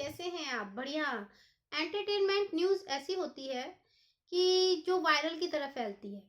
कैसे हैं आप? बढ़िया। एंटरटेनमेंट न्यूज़ ऐसी होती है कि जो वायरल की तरह फैलती है।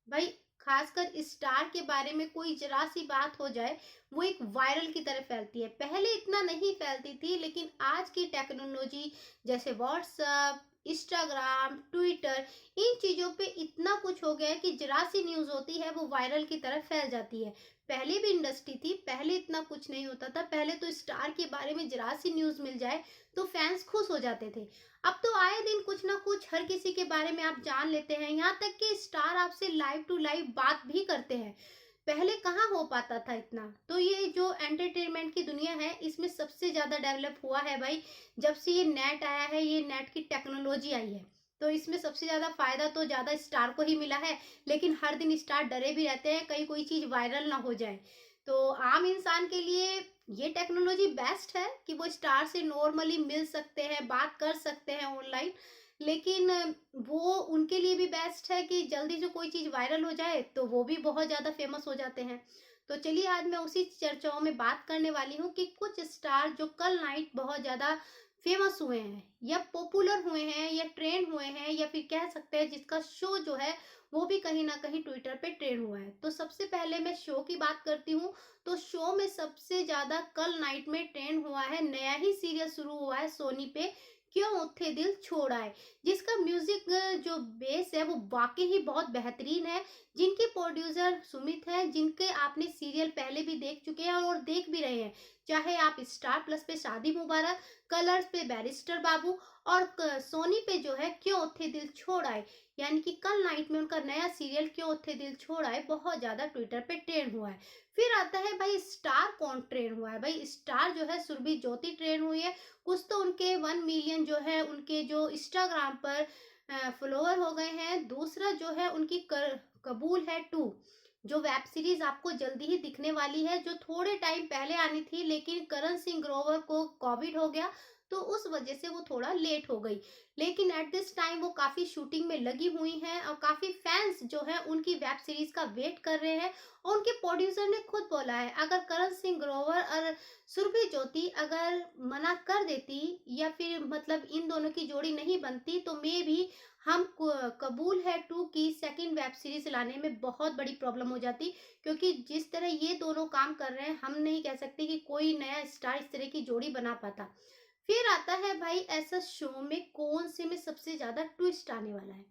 भाई, खासकर स्टार के बारे में कोई ज़रा-सी बात हो जाए, वो एक वायरल की तरह फैलती है। पहले इतना नहीं फैलती थी, लेकिन आज की टेक्नोलॉजी जैसे व्हाट्सएप, इंस्टाग्राम, ट्विटर, इन चीज़ों पे इतना कुछ हो गया है कि ज़रा-सी न्यूज़ होती है, वो वायरल की तरह फैल जाती है। पहले भी इंडस्ट्री थी, पहले इतना कुछ नहीं होता था। पहले तो स्टार के बारे में ज़रा-सी न्यूज़ मिल जाए, तो फैन्स खुश हो जाते थे। अब तो आए दिन कुछ ना कुछ हर किसी के बारे में आप जान लेते हैं, यहाँ तक कि स्टार आपसे लाइव टू लाइव बात भी करते हैं। पहले कहाँ हो पाता था इतना। तो ये जो एंटरटेनमेंट की दुनिया है, इसमें सबसे ज़्यादा डेवलप हुआ है भाई, जब से ये नेट आया है, ये नेट की टेक्नोलॉजी आई है। तो इसमें सबसे ज़्यादा फ़ायदा तो ज़्यादा स्टार को ही मिला है, लेकिन हर दिन स्टार डरे भी रहते हैं, कहीं कोई चीज़ वायरल ना हो जाए। तो आम इंसान के लिए ये टेक्नोलॉजी बेस्ट है कि वो स्टार से नॉर्मली मिल सकते हैं, बात कर सकते हैं ऑनलाइन। लेकिन वो उनके लिए भी बेस्ट है कि जल्दी से कोई चीज़ वायरल हो जाए, तो वो भी बहुत ज़्यादा फेमस हो जाते हैं। तो चलिए आज मैं उसी चर्चाओं में बात करने वाली हूँ कि कुछ स्टार जो कल नाइट बहुत ज़्यादा फेमस हुए हैं या पॉपुलर हुए हैं या ट्रेंड हुए हैं, या फिर कह सकते हैं जिसका शो जो है वो भी कहीं न कहीं ट्विटर पे ट्रेंड हुआ है। तो सबसे पहले मैं शो की बात करती हूँ। तो शो में सबसे ज़्यादा कल नाइट में ट्रेंड हुआ है, नया ही सीरियल शुरू हुआ है सोनी पे, क्यों उठे दिल छोड़ आए, जिसका म्यूजिक जो बेस है वो वाकई ही बहुत बेहतरीन है। जिनके प्रोड्यूसर सुमित हैं, जिनके आपने सीरियल पहले भी देख चुके हैं और देख भी रहे हैं, चाहे आप स्टार प्लस पे शादी मुबारक, कलर्स पे बैरिस्टर बाबू, और सोनी पे जो है क्यों उठे दिल छोड़ आए, यानी कि कल नाइट में उनका नया सीरियल क्यों उठे दिल छोड़ आए बहुत ज्यादा ट्विटर पे ट्रेंड हुआ है। फिर आता है भाई स्टार कौन ट्रेंड हुआ है। भाई स्टार जो है सुरभि ज्योति ट्रेंड हुई है। कुछ तो उनके 1 मिलियन जो है उनके जो इंस्टाग्राम पर फॉलोवर हो गए हैं। दूसरा जो है उनकी कबूल है 2, जो वेब सीरीज आपको जल्दी ही दिखने वाली है, जो थोड़े टाइम पहले आनी थी, लेकिन करण सिंह ग्रोवर को कोविड हो गया, तो उस वजह से वो थोड़ा लेट हो गई। लेकिन एट दिस टाइम वो काफी शूटिंग में लगी हुई हैं और काफी फैंस जो है उनकी वेब सीरीज का वेट कर रहे हैं। और उनके प्रोड्यूसर ने खुद बोला है, अगर करण सिंह ग्रोवर और सुरभि ज्योति अगर मना कर देती, या फिर मतलब इन दोनों की जोड़ी नहीं बनती, तो मे भी हम कबूल है 2 की सेकंड वेब सीरीज लाने में बहुत बड़ी प्रॉब्लम हो जाती। क्योंकि जिस तरह ये दोनों काम कर रहे हैं, हम नहीं कह सकते कि कोई नया स्टार इस तरह की जोड़ी बना पाता। फिर आता है भाई ऐसा शो में कौन से में सबसे ज्यादा ट्विस्ट आने वाला है।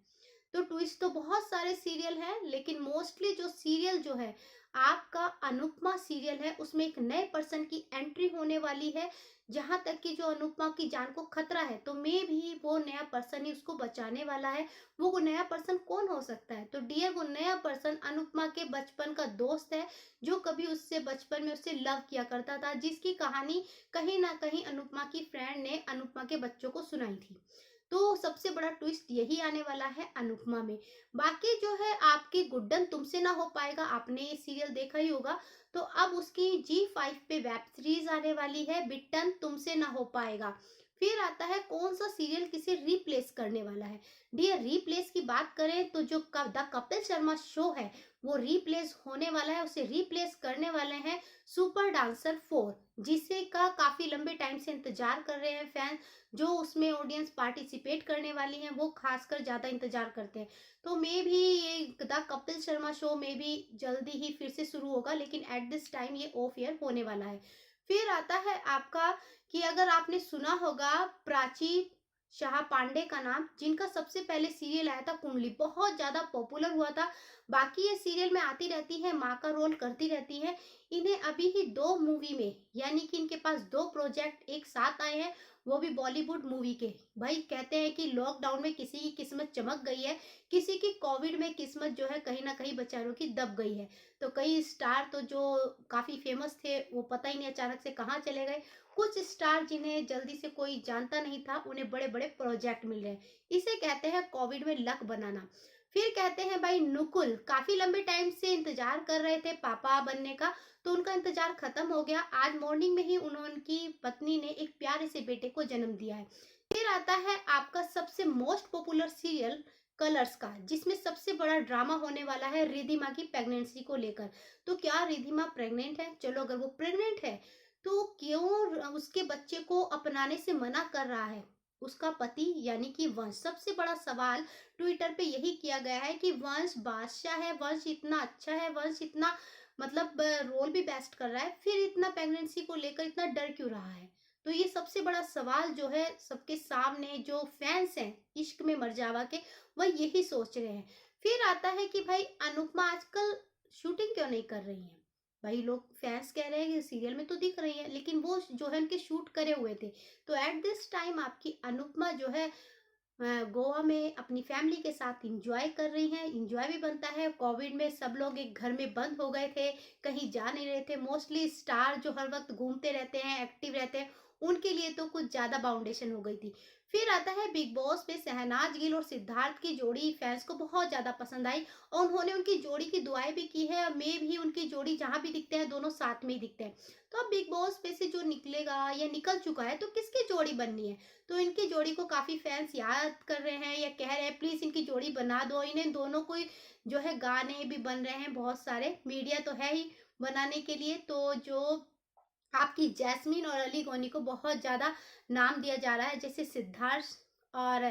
तो ट्विस्ट तो बहुत सारे सीरियल हैं, लेकिन मोस्टली जो सीरियल जो है आपका अनुपमा सीरियल है, उसमें एक नए पर्सन की एंट्री होने वाली है। जहां तक कि जो अनुपमा की जान को खतरा है, तो मे भी वो नया पर्सन ही उसको बचाने वाला है। वो नया पर्सन कौन हो सकता है? तो डियर, वो नया पर्सन अनुपमा के बचपन का दोस्त है, जो कभी उससे बचपन में उससे लव किया करता था, जिसकी कहानी कहीं ना कहीं अनुपमा की फ्रेंड ने अनुपमा के बच्चों को सुनाई थी। तो सबसे बड़ा ट्विस्ट यही आने वाला है अनुपमा में। बाकी जो है आपकी गुड्डन तुमसे ना हो पाएगा, आपने ये सीरियल देखा ही होगा। तो अब उसकी जी5 पे वेब सीरीज आने वाली है, बिट्टन तुमसे ना हो पाएगा। फिर आता है कौन सा सीरियल किसे रिप्लेस करने वाला है। डियर, रिप्लेस की बात करें तो जो द कपिल शर्मा शो है, वो रिप्लेस होने वाला है। उसे रिप्लेस करने वाले हैं सुपर डांसर 4, जिसे का काफी लंबे टाइम से इंतजार कर रहे हैं फैंस। जो उसमें ऑडियंस पार्टिसिपेट करने वाली हैं, वो खासकर ज़्यादा इंतज़ार करते हैं। तो मे भी ये द कपिल शर्मा शो में भी जल्दी ही फिर से शुरू होगा, लेकिन एट दिस टाइम ये ऑफ एयर होने वाला है। फिर आता है आपका कि अगर आपने सुना होगा प्राची शाह पांडे का नाम, जिनका सबसे पहले सीरियल आया था कुंडली, बहुत ज़्यादा पॉपुलर हुआ था। बाकी ये सीरियल में आती रहती है, माँ का रोल करती रहती है। इन्हें अभी ही 2 मूवी में, यानी कि इनके पास 2 प्रोजेक्ट एक साथ आए हैं, वो भी बॉलीवुड मूवी के। भाई कहते हैं कि लॉकडाउन में किसी की किस्मत चमक गई है, किसी की कोविड में किस्मत जो है कहीं ना कहीं बेचारों की दब गई है। तो कई स्टार तो जो काफी फेमस थे, वो पता ही नहीं अचानक से कहाँ चले गए। कुछ स्टार जिन्हें जल्दी से कोई जानता नहीं था, उन्हें बड़े बड़े प्रोजेक्ट मिल रहे हैं। इसे कहते हैं कोविड में लक बनाना। फिर कहते हैं भाई नुकुल, काफी लंबे टाइम से इंतजार कर रहे थे पापा बनने का, तो उनका इंतजार खत्म हो गया। आज मॉर्निंग में ही उनकी पत्नी ने एक प्यारे से बेटे को जन्म दिया है। फिर आता है आपका सबसे मोस्ट पॉपुलर सीरियल कलर्स का, जिसमें सबसे बड़ा ड्रामा होने वाला है रिधिमा की प्रेगनेंसी को लेकर। तो क्या रिधिमा प्रेग्नेंट है? चलो, अगर वो प्रेग्नेंट है तो क्यों उसके बच्चे को अपनाने से मना कर रहा है उसका पति यानी कि वंश? सबसे बड़ा सवाल ट्विटर पे यही किया गया है कि वंश बादशाह है, वंश इतना अच्छा है, वंश इतना मतलब रोल भी बेस्ट कर रहा है, फिर इतना प्रेगनेंसी को लेकर इतना डर क्यों रहा है? तो ये सबसे बड़ा सवाल जो है सबके सामने, जो फैंस हैं इश्क में मर जावा के, वह यही सोच रहे हैं। फिर आता है कि भाई अनुपमा आजकल शूटिंग क्यों नहीं कर रही है? भाई लोग फैंस कह रहे हैं कि सीरियल में तो दिख रही है, लेकिन वो जो है उनके शूट करे हुए थे। तो एट दिस टाइम आपकी अनुपमा जो है गोवा में अपनी फैमिली के साथ इंजॉय कर रही हैं। इंजॉय भी बनता है, कोविड में सब लोग एक घर में बंद हो गए थे, कहीं जा नहीं रहे थे। मोस्टली स्टार जो हर वक्त घूमते रहते हैं, एक्टिव रहते हैं, उनके लिए तो कुछ ज्यादा बाउंडेशन हो गई थी। फिर आता है बिग बॉस में शहनाज गिल और सिद्धार्थ की जोड़ी फैंस को बहुत ज्यादा पसंद आई, और उन्होंने उनकी जोड़ी की दुआएं भी की है, और मैं भी उनकी जोड़ी जहां भी दिखते हैं दोनों साथ में ही दिखते हैं। तो अब बिग बॉस में से जो निकलेगा या निकल चुका है, तो किसकी जोड़ी बननी है? तो इनकी जोड़ी को काफ़ी फैन्स याद कर रहे हैं या कह रहे हैं प्लीज़ इनकी जोड़ी बना दो। इन्हें दोनों को जो है गाने भी बन रहे हैं बहुत सारे, मीडिया तो है ही बनाने के लिए। तो जो आपकी जैस्मीन और अली गोनी को बहुत ज़्यादा नाम दिया जा रहा है, जैसे सिद्धार्थ और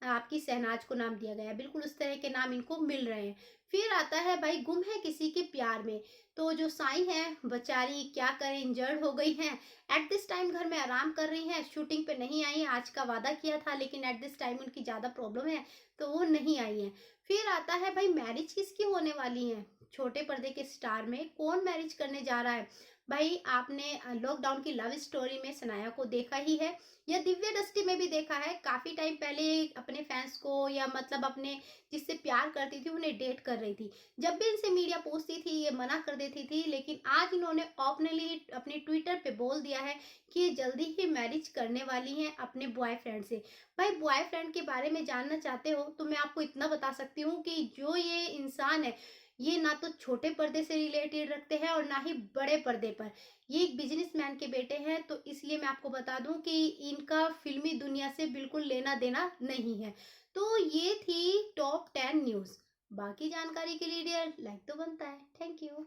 आपकी शहनाज को नाम दिया गया है, बिल्कुल उस तरह के नाम इनको मिल रहे हैं। फिर आता है भाई गुम है किसी के प्यार में, तो जो साईं हैं बेचारी क्या करें, इंजर्ड हो गई हैं। एट दिस टाइम घर में आराम कर रही हैं, शूटिंग पे नहीं आई हैं, आज का वादा किया था लेकिन एट दिस टाइम उनकी ज़्यादा प्रॉब्लम है, तो वो नहीं आई हैं। फिर आता है भाई मैरिज किसकी होने वाली है? छोटे पर्दे के स्टार में कौन मैरिज करने जा रहा है? भाई आपने लॉकडाउन की लव स्टोरी में सनाया को देखा ही है, या दिव्या दस्ती में भी देखा है। काफी टाइम पहले अपने फैंस को या मतलब अपने जिससे प्यार करती थी उन्हें डेट कर रही थी। जब भी इनसे मीडिया पूछती थी ये मना कर देती थी, लेकिन आज इन्होंने ओपनली अपने ट्विटर पे बोल दिया है कि ये जल्दी ही मैरिज करने वाली हैं अपने बॉयफ्रेंड से। भाई बॉयफ्रेंड के बारे में जानना चाहते हो तो मैं आपको इतना बता सकती हूँ कि जो ये इंसान है, ये ना तो छोटे पर्दे से रिलेटेड रखते हैं और ना ही बड़े पर्दे पर। ये एक बिजनेसमैन के बेटे हैं, तो इसलिए मैं आपको बता दूं कि इनका फिल्मी दुनिया से बिल्कुल लेना देना नहीं है। तो ये थी टॉप 10 न्यूज़। बाकी जानकारी के लिए डियर लाइक तो बनता है। Thank you.